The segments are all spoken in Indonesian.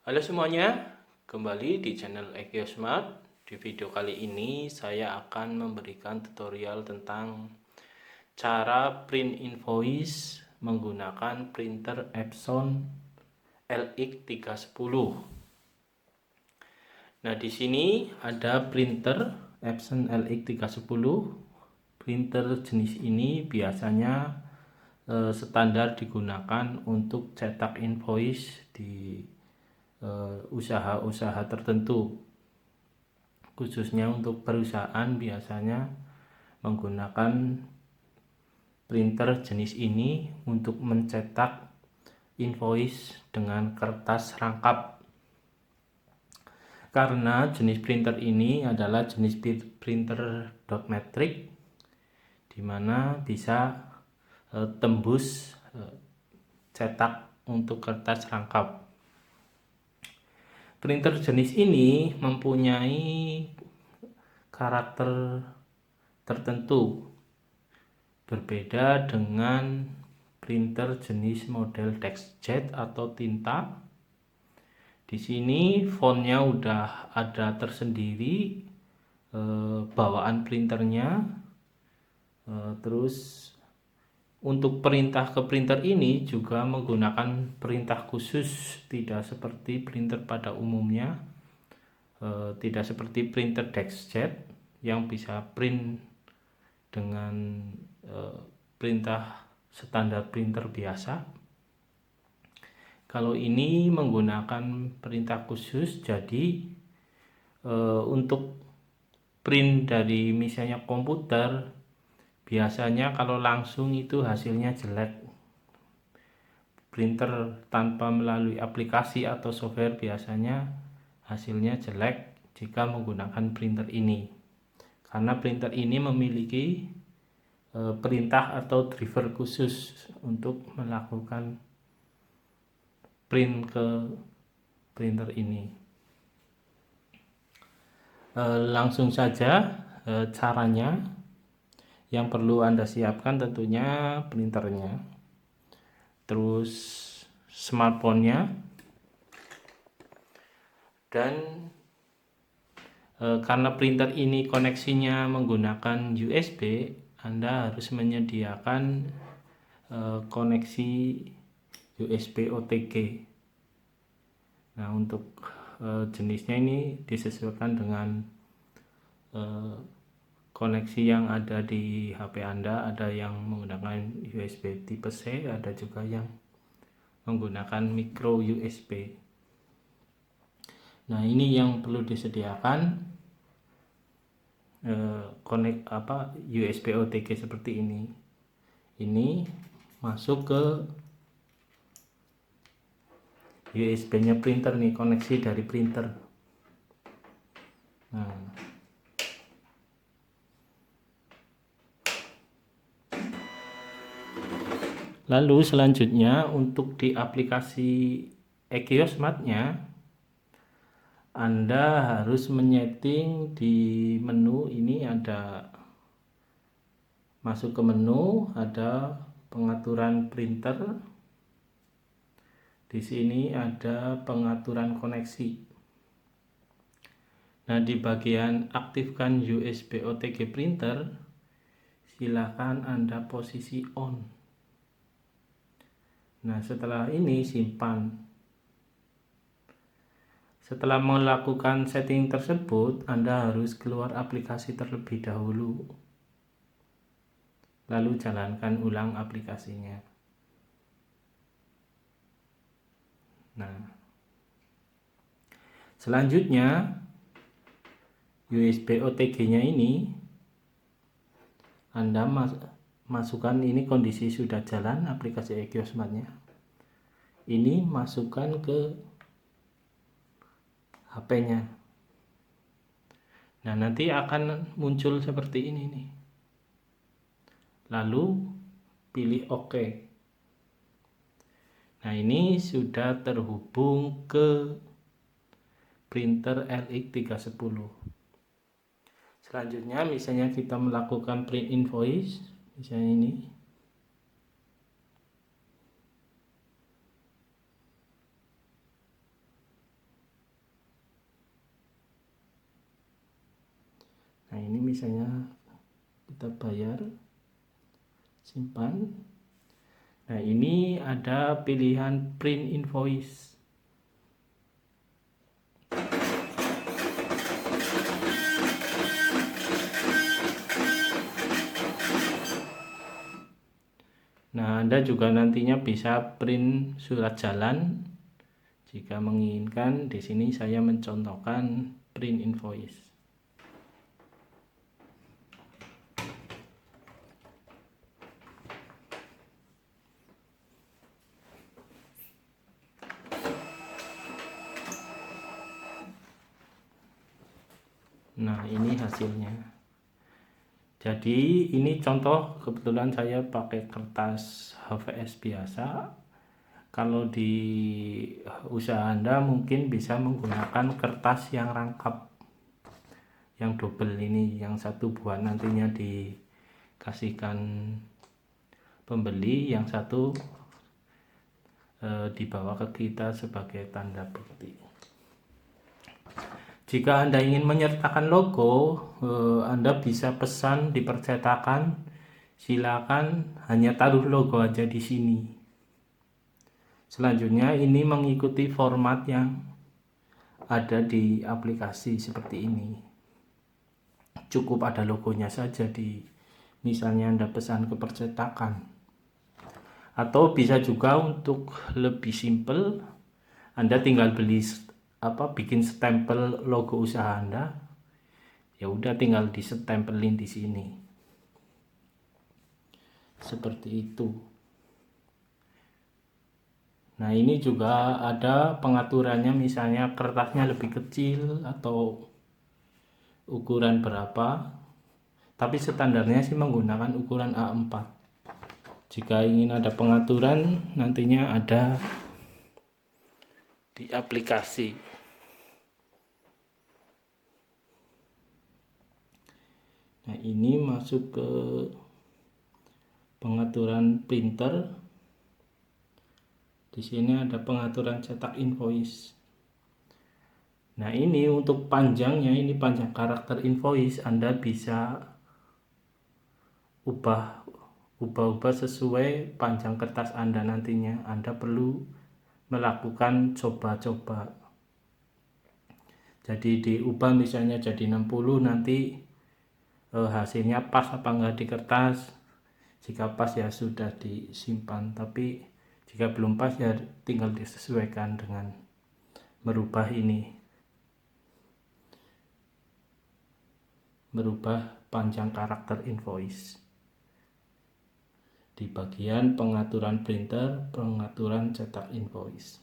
Halo semuanya, kembali di channel EQ Smart. Di video kali ini saya akan memberikan tutorial tentang cara print invoice menggunakan printer Epson LX310. Nah, di sini ada printer Epson LX310. Printer jenis ini biasanya standar digunakan untuk cetak invoice di usaha-usaha tertentu, khususnya untuk perusahaan biasanya menggunakan printer jenis ini untuk mencetak invoice dengan kertas rangkap. Karena jenis printer ini adalah jenis printer dot matrix, di mana bisa tembus cetak untuk kertas rangkap. Printer jenis ini mempunyai karakter tertentu, berbeda dengan printer jenis model textjet atau tinta. Di sini fontnya udah ada tersendiri, bawaan printernya. Terus untuk perintah ke printer ini juga menggunakan perintah khusus, tidak seperti printer pada umumnya, tidak seperti printer textjet yang bisa print dengan perintah standar printer biasa. Kalau ini menggunakan perintah khusus, jadi untuk print dari misalnya komputer, biasanya kalau langsung itu hasilnya jelek. Printer tanpa melalui aplikasi atau software biasanya hasilnya jelek jika menggunakan printer ini, karena printer ini memiliki perintah atau driver khusus untuk melakukan print ke printer ini. Langsung saja caranya. Yang perlu Anda siapkan tentunya printernya, terus smartphone-nya, dan karena printer ini koneksinya menggunakan USB, Anda harus menyediakan koneksi USB OTG. Nah, untuk jenisnya ini disesuaikan dengan koneksi yang ada di HP Anda. Ada yang menggunakan USB tipe C, ada juga yang menggunakan micro USB. Nah, ini yang perlu disediakan USB OTG seperti ini. Ini masuk ke USB-nya printer nih, koneksi dari printer. Nah, lalu selanjutnya untuk di aplikasi EQ Smart-nya, Anda harus menyeting di menu ini. Ada masuk ke menu, ada pengaturan printer. Di sini ada pengaturan koneksi. Nah, di bagian aktifkan USB OTG printer, silakan Anda posisi on. Nah, setelah ini simpan. Setelah melakukan setting tersebut, Anda harus keluar aplikasi terlebih dahulu, lalu jalankan ulang aplikasinya. Nah, selanjutnya USB OTG-nya ini Anda masukkan, ini kondisi sudah jalan aplikasi EQ Smart-nya. Ini masukkan ke HP-nya. Nah, nanti akan muncul seperti ini nih. Lalu pilih OK. Nah, ini sudah terhubung ke printer LX310. Selanjutnya misalnya kita melakukan print invoice, misalnya ini. Nah, ini misalnya kita bayar, simpan. Nah, ini ada pilihan print invoice. Nah, Anda juga nantinya bisa print surat jalan jika menginginkan. Di sini saya mencontohkan print invoice. Nah, ini hasilnya. Jadi ini contoh, kebetulan saya pakai kertas HVS biasa. Kalau di usaha Anda mungkin bisa menggunakan kertas yang rangkap, yang double ini, yang satu buat nantinya dikasihkan pembeli, yang satu dibawa ke kita sebagai tanda bukti. Jika Anda ingin menyertakan logo, Anda bisa pesan di percetakan, silakan hanya taruh logo aja di sini. Selanjutnya ini mengikuti format yang ada di aplikasi seperti ini. Cukup ada logonya saja misalnya Anda pesan ke percetakan. Atau bisa juga untuk lebih simple, Anda tinggal bikin stempel logo usaha Anda. Ya udah, tinggal distempelin di sini. Seperti itu. Nah, ini juga ada pengaturannya, misalnya kertasnya lebih kecil atau ukuran berapa. Tapi standarnya sih menggunakan ukuran A4. Jika ingin ada pengaturan, nantinya ada di aplikasi. Nah, ini masuk ke pengaturan printer. Di sini ada pengaturan cetak invoice. Nah, ini untuk panjangnya, ini panjang karakter invoice Anda bisa ubah sesuai panjang kertas Anda nantinya. Anda perlu melakukan coba-coba. Jadi diubah misalnya jadi 60, nanti hasilnya pas apa enggak di kertas. Jika pas ya sudah disimpan, tapi jika belum pas ya tinggal disesuaikan dengan merubah panjang karakter invoice. Di bagian pengaturan printer, pengaturan cetak invoice.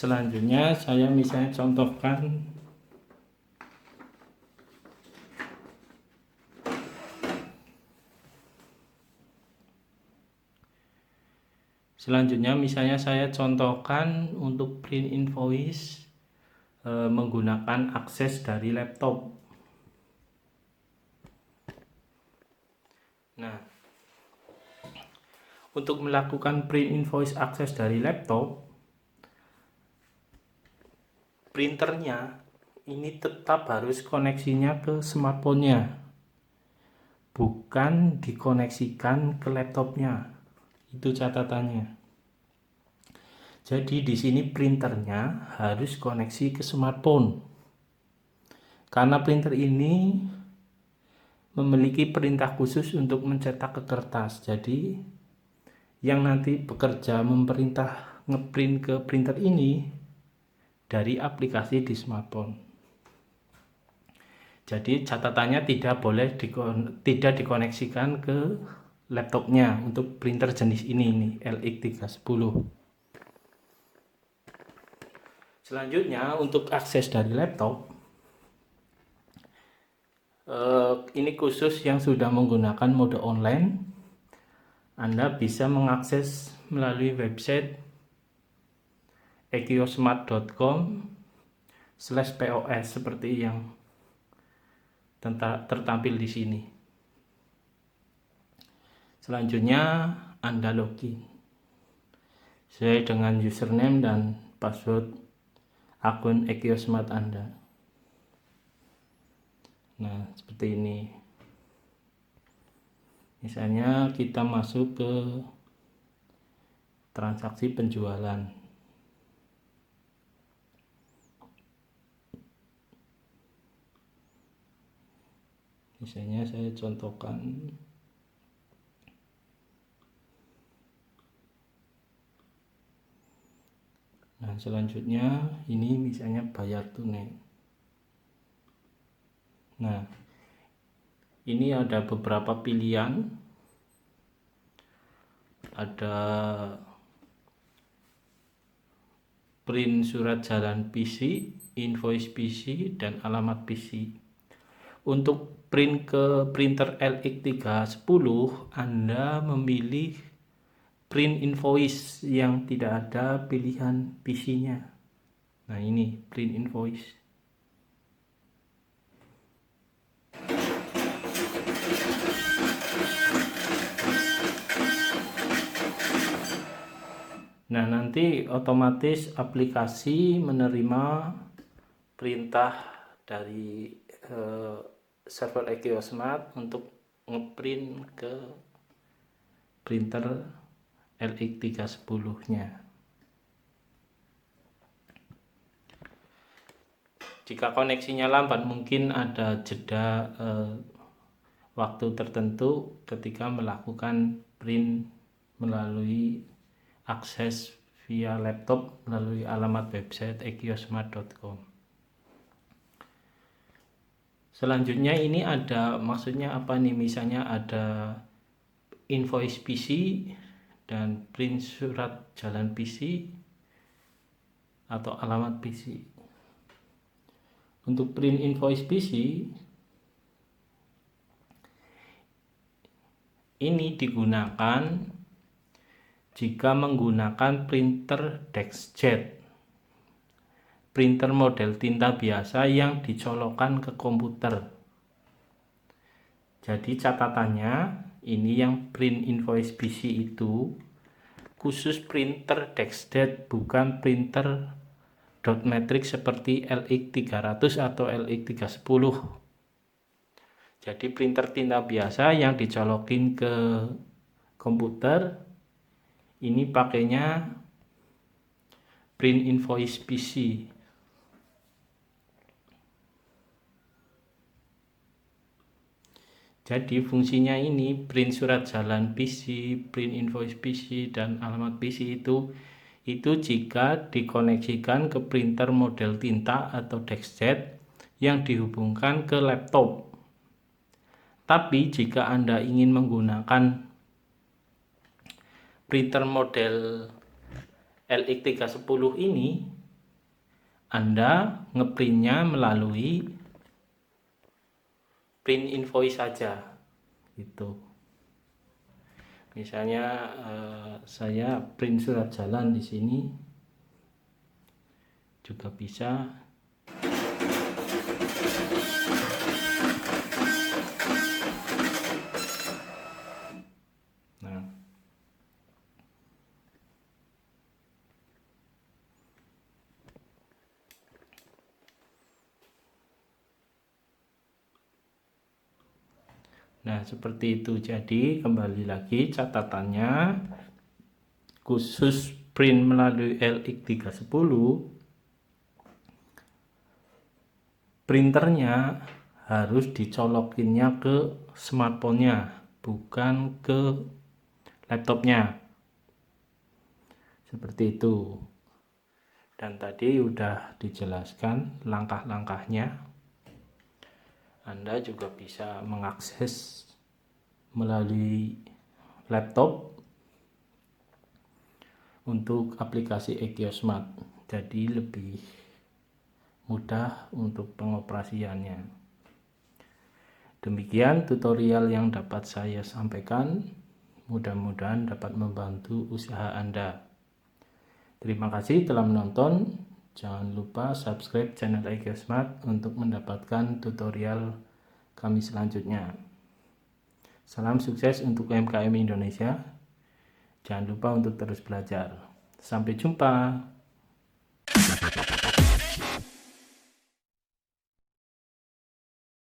Selanjutnya saya misalnya contohkan saya contohkan untuk print invoice menggunakan akses dari laptop. Nah, untuk melakukan print invoice akses dari laptop, printernya ini tetap harus koneksinya ke smartphone-nya, bukan dikoneksikan ke laptopnya. Itu catatannya. Jadi di sini printernya harus koneksi ke smartphone. Karena printer ini memiliki perintah khusus untuk mencetak ke kertas. Jadi yang nanti bekerja memerintah ngeprint ke printer ini dari aplikasi di smartphone. Jadi catatannya tidak dikoneksikan ke laptopnya untuk printer jenis ini LX310. Selanjutnya untuk akses dari laptop, ini khusus yang sudah menggunakan mode online. Anda bisa mengakses melalui website ekiosmart.com. /POS seperti yang tertampil di sini. Selanjutnya Anda login sesuai dengan username dan password akun Ekiosmart Anda. Nah, seperti ini. Misalnya kita masuk ke transaksi penjualan. Misalnya saya contohkan nah, selanjutnya ini misalnya bayar tunai. Nah, ini ada beberapa pilihan. Ada print surat jalan PC, invoice PC, dan alamat PC. Untuk print ke printer LX310, Anda memilih print invoice yang tidak ada pilihan PC-nya. Nah, ini print invoice. Nah, nanti otomatis aplikasi menerima perintah dari server Ekiosmart untuk ngeprint ke printer LX310-nya. Jika koneksinya lambat, mungkin ada jeda waktu tertentu ketika melakukan print melalui akses via laptop melalui alamat website ekiosmart.com. Selanjutnya ini ada, maksudnya apa nih, misalnya ada invoice PC dan print surat jalan PC atau alamat PC. Untuk print invoice PC ini digunakan jika menggunakan printer DexJet, printer model tinta biasa yang dicolokkan ke komputer. Jadi catatannya, ini yang print invoice PC itu khusus printer DexJet, bukan printer dot matrix seperti LX300 atau LX310. Jadi printer tinta biasa yang dicolokin ke komputer, ini pakainya print invoice PC. Jadi fungsinya ini print surat jalan PC, print invoice PC, dan alamat PC itu jika dikoneksikan ke printer model tinta atau DexJet yang dihubungkan ke laptop. Tapi jika Anda ingin menggunakan printer model LX310 ini, Anda ngeprintnya melalui print invoice saja gitu. Misalnya saya print surat jalan di sini juga bisa. Nah, seperti itu. Jadi kembali lagi catatannya, khusus print melalui LX310, printernya harus dicolokinnya ke smartphone-nya, bukan ke laptopnya. Seperti itu. Dan tadi udah dijelaskan langkah-langkahnya. Anda juga bisa mengakses melalui laptop untuk aplikasi Ekiosmart, jadi lebih mudah untuk pengoperasiannya. Demikian tutorial yang dapat saya sampaikan, mudah-mudahan dapat membantu usaha Anda. Terima kasih telah menonton. Jangan lupa subscribe channel IQ Smart untuk mendapatkan tutorial kami selanjutnya. Salam sukses untuk UMKM Indonesia. Jangan lupa untuk terus belajar. Sampai jumpa.